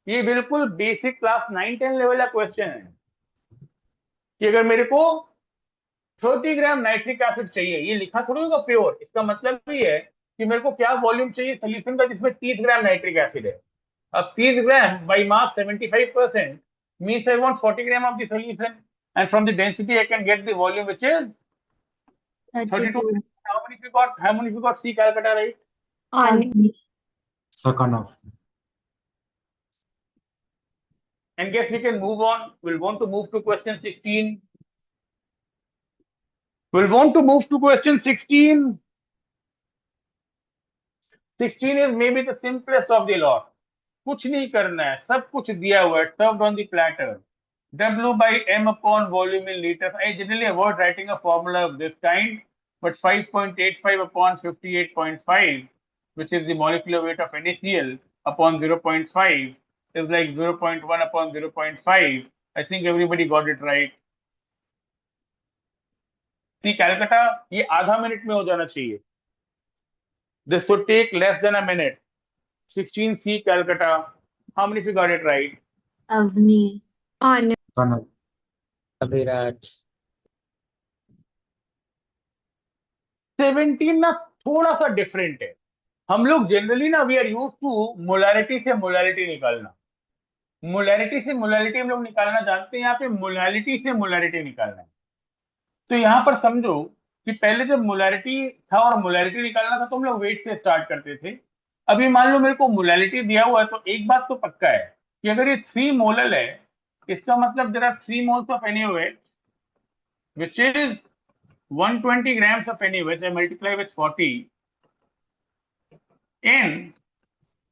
ये बिल्कुल basic class 9-10 level का question है कि अगर मेरे को 30 ग्राम nitric acid चाहिए, ये लिखा थोड़ी होगा प्योर, इसका मतलब भी है कि मेरे को क्या वॉल्यूम चाहिए सोल्यूशन का जिसमें 30 ग्राम नाइट्रिक एसिड है. अब 30 gram by mass 75% means I want 40 gram of the solution, and from the density I can get the volume which is 32. 32. How many of you got C Calcutta right? Avni. Sakhanov. And guess we can move on. We'll want to move to question 16. We'll want to move to question 16. 16 is maybe the simplest of the lot. कुछ नहीं करना है, सब कुछ दिया हुआ है, served on the platter. W by M upon volume in liters. I generally avoid writing a formula of this kind, but 5.85 upon 58.5, which is the molecular weight of NaCl upon 0.5, is like 0.1 upon 0.5. I think everybody got it right. See, Calcutta, ये आधा minute में हो जाना चाहिए. This would take less than a minute. 16C Calcutta. How many of you got it right? Avni. Anya. Kanav. Abhiraj. 17 ना थोड़ा सा different है. हम लोग जनरली ना we are use to molarity से मोलारिटी निकालना. मोलारिटी से मोलारिटी हम लोग निकालना जानते हैं, यहाँ पे मोलारिटी से मोलारिटी निकालना है. तो यहाँ पर समझो कि पहले जब मोलारिटी था और मोलारिटी निकालना था तो हम लोग वेट से स्टार्ट करते थे. अभी मान लो मेरे को मोलारिटी दिया हुआ है तो एक बात तो पक्का है कि अगर ये 3 मोलल है, इसका मतलब there are 3 moles of NaOH which is 120 grams of NaOH. I multiply with 40 in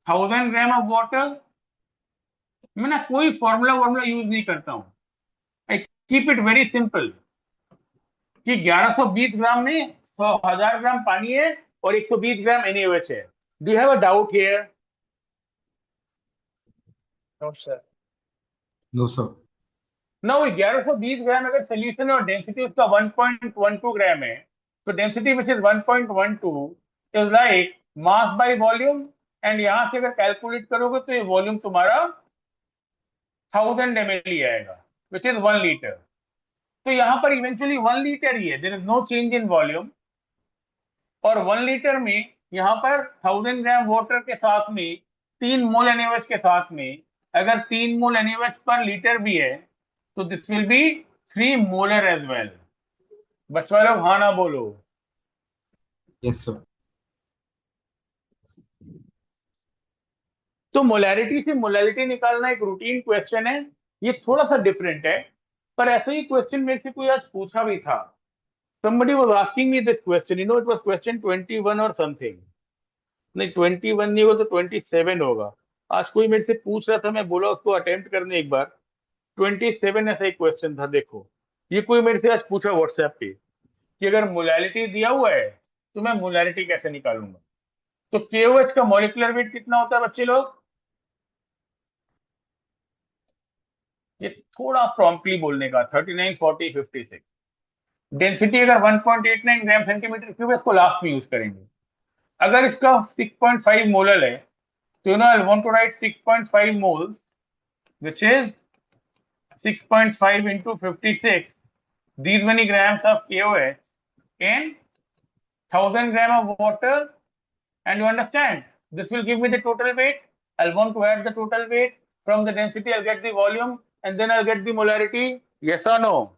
1000 gram of water. मैं ना कोई फॉर्मूला यूज नहीं करता हूं. I keep it very simple कि 1120 ग्राम में 100,000 ग्राम पानी है और 120 ग्राम NaOH है. Do you have a doubt here? No, sir. No, sir. ना 1120 ग्राम अगर सोल्यूशन और डेंसिटी उसका 1.12 ग्राम है तो density which is 1.12 is like mass by volume. And यहां से अगर कैलकुलेट करोगे तो ये वॉल्यूम तुम्हारा 1000 ml ही आएगा विच इज 1 लीटर. तो यहां पर इवेंचुअली 1 लीटर ही है, there is no change in volume. और 1 लीटर में यहां पर 1000 ग्राम वाटर के साथ में 3 मोल NaOH के साथ में अगर 3 मोल NaOH पर लीटर भी है तो this will be 3 molar as well. बच्चा लोग हाँ ना बोलो. Yes, sir. तो मोलैरिटी से मोलैरिटी निकालना एक रूटीन क्वेश्चन है. ये थोड़ा सा डिफरेंट है, पर ऐसा ही क्वेश्चन मेरे से कोई आज पूछा भी था. somebody was asking me this question, you know, it was question 21 or something. नहीं 21 नहीं होगा तो 27 होगा. आज कोई मेरे से पूछ रहा था, मैं बोला उसको अटेम्प्ट करने एक बार. 27 ऐसा एक क्वेश्चन था. देखो ये कोई मेरे से आज पूछा व्हाट्सएप पे कि अगर मोलैरिटी दिया हुआ है तो मैं मोलैरिटी कैसे निकालूंगा. तो KOH का मॉलिक्यूलर वेट कितना होता है बच्चे लोग? ये थोड़ा प्रॉम्प्टली बोलने का 39, 40, 56. डेंसिटी अगर 1.89 ग्राम सेंटीमीटर क्यूब है, इसको लास्ट में यूज करेंगे. अगर इसका 6.5 मोलल है तो I want to write 6.5 moles which is 6.5 into 56, these many grams of KOH in 1000 gram of water. And you understand, this will give me the total weight. I'll want to add the total weight. From the density I'll get the volume and then I'll get the molarity. Yes or no?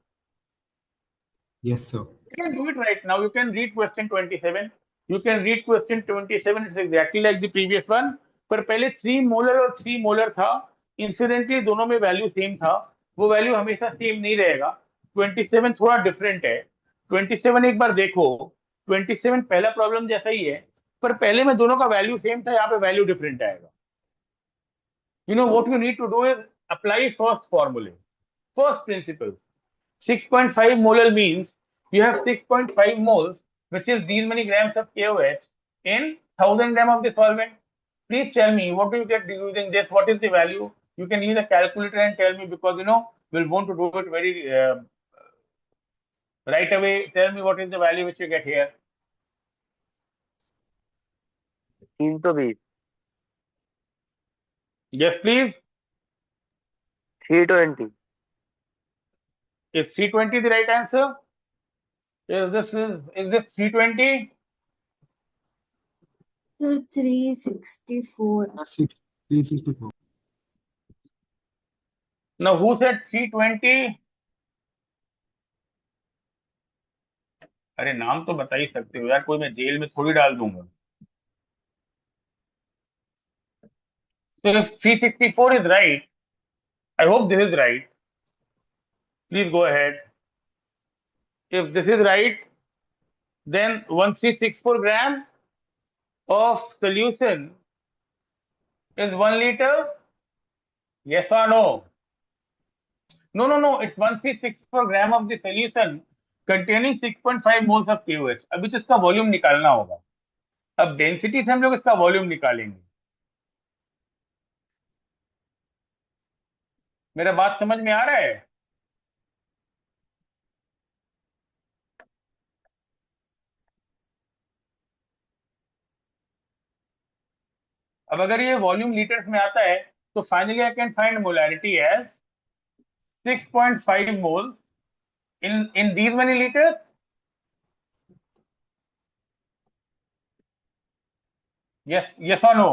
Yes, sir. You can do it right now. You can read question 27. You can read question 27. It's exactly like the previous one. पर पहले 3 molar और 3 molar था. Incidentally दोनों में value same था. वो value हमेशा same नहीं रहेगा. 27 थोड़ा डिफरेंट है. 27 एक बार देखो. 27 पहला प्रॉब्लम जैसा ही है, पर पहले में दोनों का वैल्यू सेम था, यहाँ पे वैल्यू डिफरेंट आएगा. You know what you need to do is apply first formula, first principle. 6.5 molar means you have 6.5 moles, which is these many grams of KOH in 1000 gram of the solvent. Please tell me what do you get using this? What is the value? You can use a calculator and tell me, because you know we'll want to do it very right away. Tell me what is the value which you get here. 320. Yes, please. 320. Is 320 the right answer? Is this 320? Sir, 364. 364. Now, who said 320? अरे नाम तो बता ही सकते हो यार, कोई मैं jail में थोड़ी डाल दूंगा. So if 364 is right, I hope this is right. Please go ahead. If this is right, then 1364 gram of solution is 1 liter. Yes or no? No. It's 1364 gram of the solution containing 6.5 moles of KOH. अभी तो इसका volume निकालना होगा. अब density से हम लोग इसका वॉल्यूम निकालेंगे. मेरा बात समझ में आ रहा है? अब अगर ये वॉल्यूम लीटर्स में आता है तो finally I can find molarity as 6.5 moles in these many liters. Yes or no?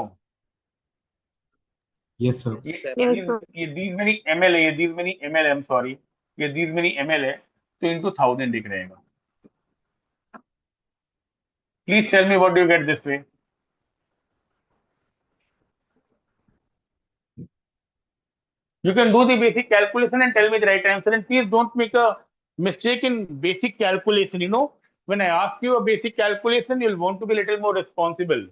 Yes, sir. Yes, sir. Yes, sir. ये these many ml है, ये these many ml, I'm sorry, ये these many ml है, तो into 1000 दिख रहेगा. Please tell me what do you get this way? You can do the basic calculation and tell me the right answer, and please don't make a mistake in basic calculation. You know, when I ask you a basic calculation, you'll want to be a little more responsible.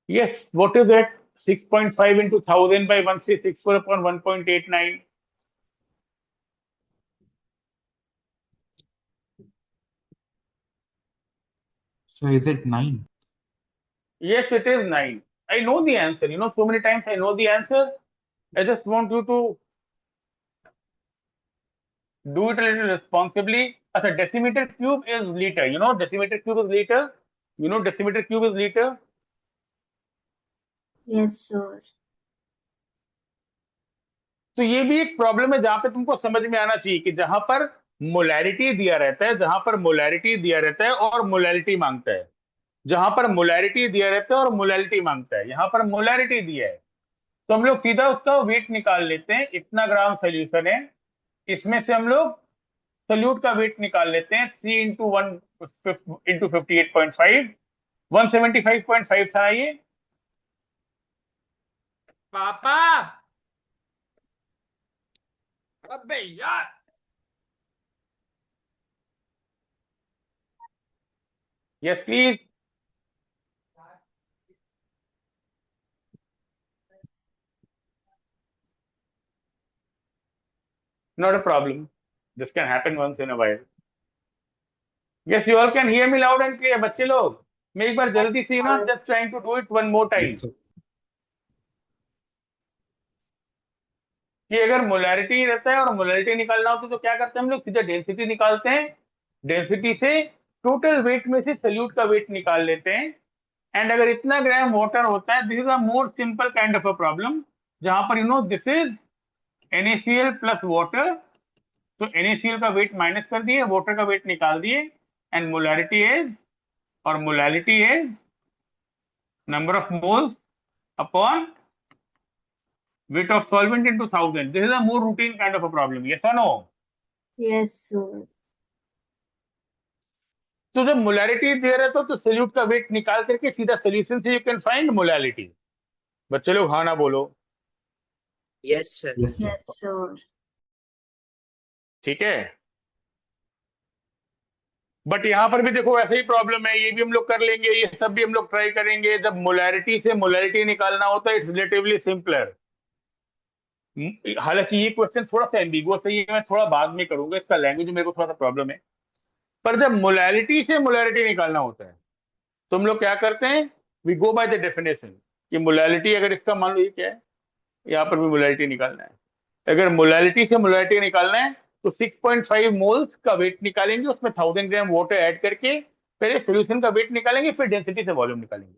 Yes, what is that? 6.5 into 1000 by 1364 upon 1.89. So is it 9? Yes, it is 9. I know the answer. You know, so many times I know the answer. I just want you to do it a little responsibly. As a decimeter cube is liter. You know, decimeter cube is liter. You know, decimeter cube is liter. Yes, sir. तो ये भी एक problem है जहां पे तुमको समझ में आना चाहिए कि जहां पर मोलैरिटी दिया रहता है, जहां पर मोलैरिटी दिया रहता है और मोलैरिटी मांगता है, जहां पर मोलैरिटी दिया रहता है और मोलैरिटी मांगता है, यहां पर मोलैरिटी दिया है तो हम लोग सीधा उसका वेट निकाल लेते हैं. इतना ग्राम सोल्यूशन है, इसमें से हम लोग सोल्यूट का वेट निकाल लेते हैं. 3 इंटू 1 इंटू 58.5, 175.5 था ये. पापा अबे यार yes please. Not a problem. This can happen once in a while. Yes, you all can hear me loud and clear. बच्चे लोग, मैं एक बार जल्दी से ना just trying to do it one more time. Yes, sir. कि अगर molarity रहता है और मोलैरिटी निकालना होता है तो क्या करते हैं हम लोग? सीधा डेंसिटी निकालते हैं. डेंसिटी से टोटल वेट में से सोल्यूट का वेट निकाल लेते हैं. एंड अगर इतना ग्राम वाटर होता है, this is a more simple kind of a problem, जहां पर you know this is NaCl plus water. तो NaCl का वेट माइनस कर दिए, वाटर का वेट निकाल दिए, एंड मोलैरिटी इज, और molarity is number of moles upon weight of solvent into 1000. This is a more routine kind of a problem. Yes or no? Yes, sir. तो जब molarity दे रहे तो सोल्यूट का wait निकाल करके सीधा सोल्यूशन से यू कैन फाइंड मोलैरिटी. बच्चे लोग हाँ ना बोलो. Yes, sir. Yes, sir. Yes, sir. ठीक है. बट यहाँ पर भी देखो ऐसे ही प्रॉब्लम है. ये भी हम लोग कर लेंगे, ये सब भी हम लोग ट्राई करेंगे. जब मोलैरिटी से मोलैरिटी निकालना होता है, इट्स रिलेटिवली सिंपलर. हालांकि ये क्वेश्चन थोड़ा सा एम्बिगुअस है, ये मैं थोड़ा बाद में करूंगा, इसका लैंग्वेज में मेरे को थोड़ा सा प्रॉब्लम है. पर जब मोलैरिटी से मोलैरिटी निकालना होता है तो हम लोग क्या करते हैं? We go by the definition कि मोलैरिटी, अगर इसका मान लो ये क्या है, यहाँ पर भी मोलैरिटी निकालना है. अगर मोलैरिटी से मोलैरिटी निकालना है तो 6.5 मोल्स का वेट निकालेंगे, उसमें 1000 ग्राम वाटर ऐड करके पहले सोल्यूशन का वेट निकालेंगे, फिर डेंसिटी से वॉल्यूम निकालेंगे.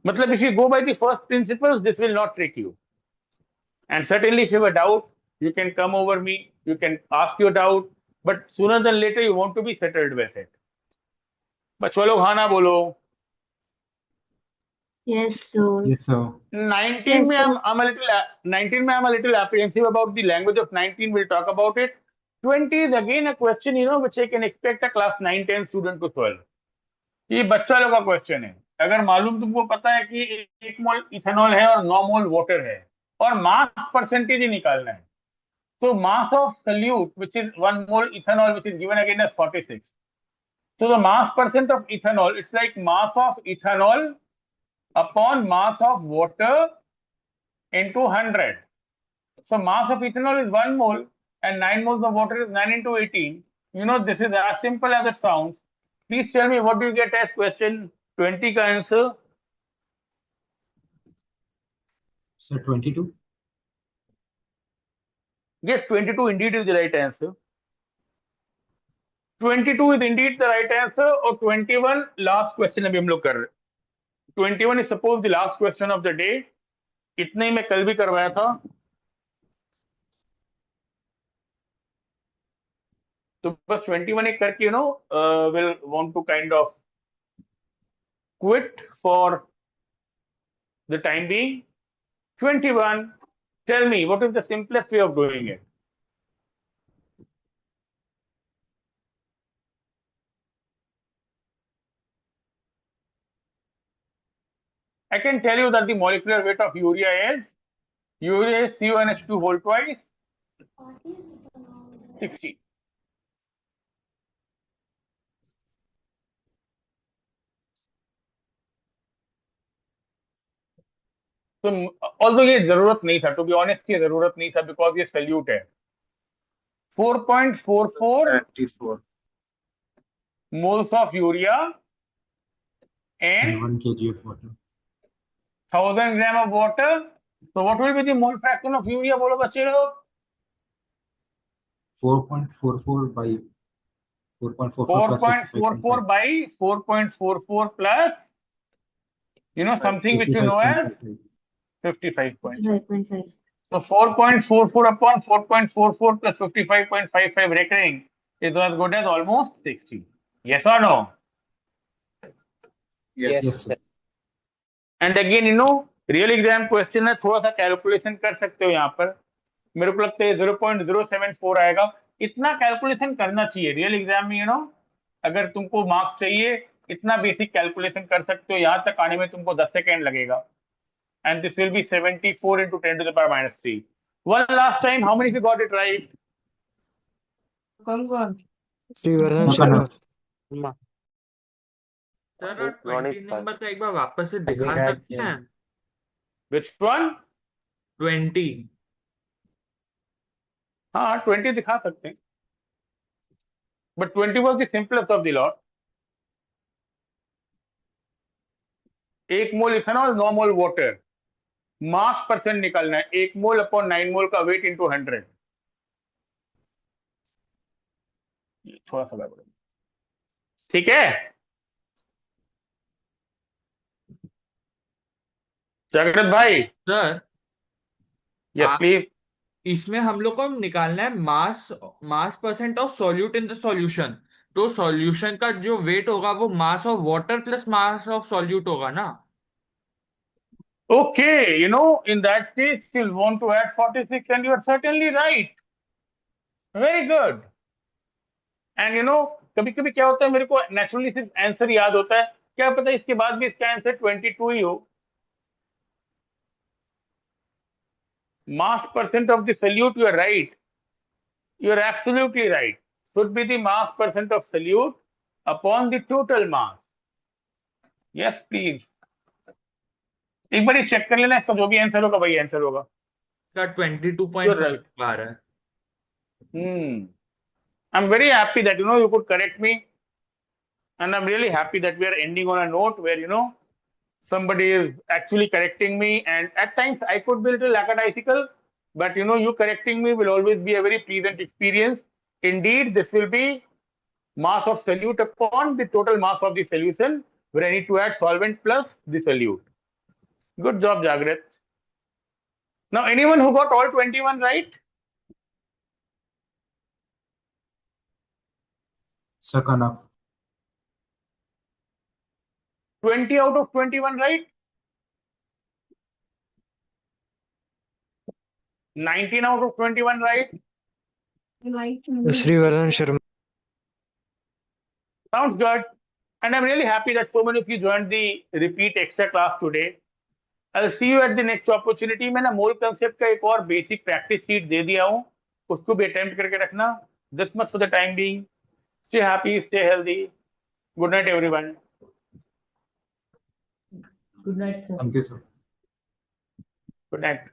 मतलब if you go by the first principles, this will not trick you. And certainly if you have a doubt, you can come over me, you can ask your doubt, but sooner than later you want to be settled with it. बच्चों लोग हाँ ना बोलो. Yes, sir. Yes, sir. 19 Yes, में sir. I'm a little apprehensive about the language of 19. We'll talk about it. 20 is again a question, which I can expect a class 9-10 student to solve. ये बच्चा लोग का question है. अगर मालूम तुमको पता है कि 1 मोल इथेनॉल है और 9 मोल वाटर है और मास परसेंटेज ही निकालना है, तो mass of solute which is 1 mole ethanol which is given again as 46. So the mass percent of ethanol, it's like mass of ethanol upon mass of water into 100. So mass of ethanol is 1 mole and 9 moles of water is 9 into 18. This is as simple as it sounds. Please tell me what do you get as question 20 का answer? Sir, 22. Yes, 22 indeed is the right answer. 22 is indeed the right answer. और 21 last question अभी हम लोग कर रहे हैं. 21 is suppose the last question of the day. इतने ही मैं कल भी करवाया था. तो बस 21 एक करके will want to kind of quit for the time being. 21, tell me what is the simplest way of doing it? I can tell you that the molecular weight of urea is CONH2 whole twice 60. तो although ये जरूरत नहीं था, to be honest ये जरूरत नहीं था because ये सल्यूट है. 4.44 34. moles of urea and 1 kg of water. 1000 gram of water. So what will be the mole fraction of urea? बोलो बच्चे लोग. 4.44 by 4.44 plus 4.44 by 4.44 plus something which you know as 55 point. 5.5. So 4.44 upon 4.44 plus 55.55 recurring is as good as almost 60. Yes or no? Yes, Yes, sir. And again, real exam question है, थोड़ा सा calculation कर सकते हो यहाँ पर. मेरे को लगता है 0.074 आएगा. इतना कैलकुलेशन करना चाहिए रियल एग्जाम में. अगर तुमको मार्क्स चाहिए, इतना बेसिक कैलकुलेशन कर सकते हो. यहाँ तक आने में तुमको 10 सेकेंड लगेगा. And this will be 74 into 10 to the power minus 3. One last time, how many of you got it right? Shrivardhan No, Sharma sir Ronnie 20 number का एक बार वापस से दिखा अभिराज सकते हैं. Which one? 20. हाँ 20 दिखा सकते हैं. But 20 was the simplest of the lot. 1 mole ethanol 9 mole water. Mass percent निकालना है. 1 मोल अपॉन 9 मोल का वेट इंटू 100. थोड़ा सा गड़बड़. ठीक है. जगत भाई. सर यस आप- प्लीज. इसमें हम लोग को निकालना है मास percent of solute in the solution. तो सॉल्यूशन का जो वेट होगा वो mass of water plus mass of solute होगा ना. Okay, in that case, you'll want to add 46, and you're certainly right. Very good. And कभी कभी क्या होता है, मेरे को नेचुरली सिर्फ आंसर याद होता है. क्या पता इसके बाद भी इसका आंसर 22 ही हो. Mass percent of the solute, you are right. You are absolutely right. Should be the mass percent of solute upon the total mass. Yes, please. एक बार चेक कर लेना, इसका जो भी आंसर होगा वही आंसर होगा. सर 22.5 आ रहा है. I'm very happy that you could correct me, and I'm really happy that we are ending on a note where somebody is actually correcting me, and at times I could be a little lackadaisical, but you correcting me will always be a very pleasant experience. Indeed, this will be mass of solute upon the total mass of the solution, where I need to add solvent plus the solute. Good job, Jagrat. Now, anyone who got all 21 right? Sir Kanav. 20 out of 21 right? 19 out of 21 right? Srivardhan Sharma. Sounds good. And I'm really happy that so many of you joined the repeat extra class today. I'll see you at the next opportunity. मैंने मोल concept का एक और basic practice sheet दे दिया हूँ, उसको भी attempt करके रखना. This much for the time being. Stay happy, stay healthy. Good night, everyone. Good night, sir. Thank you, sir. Good night.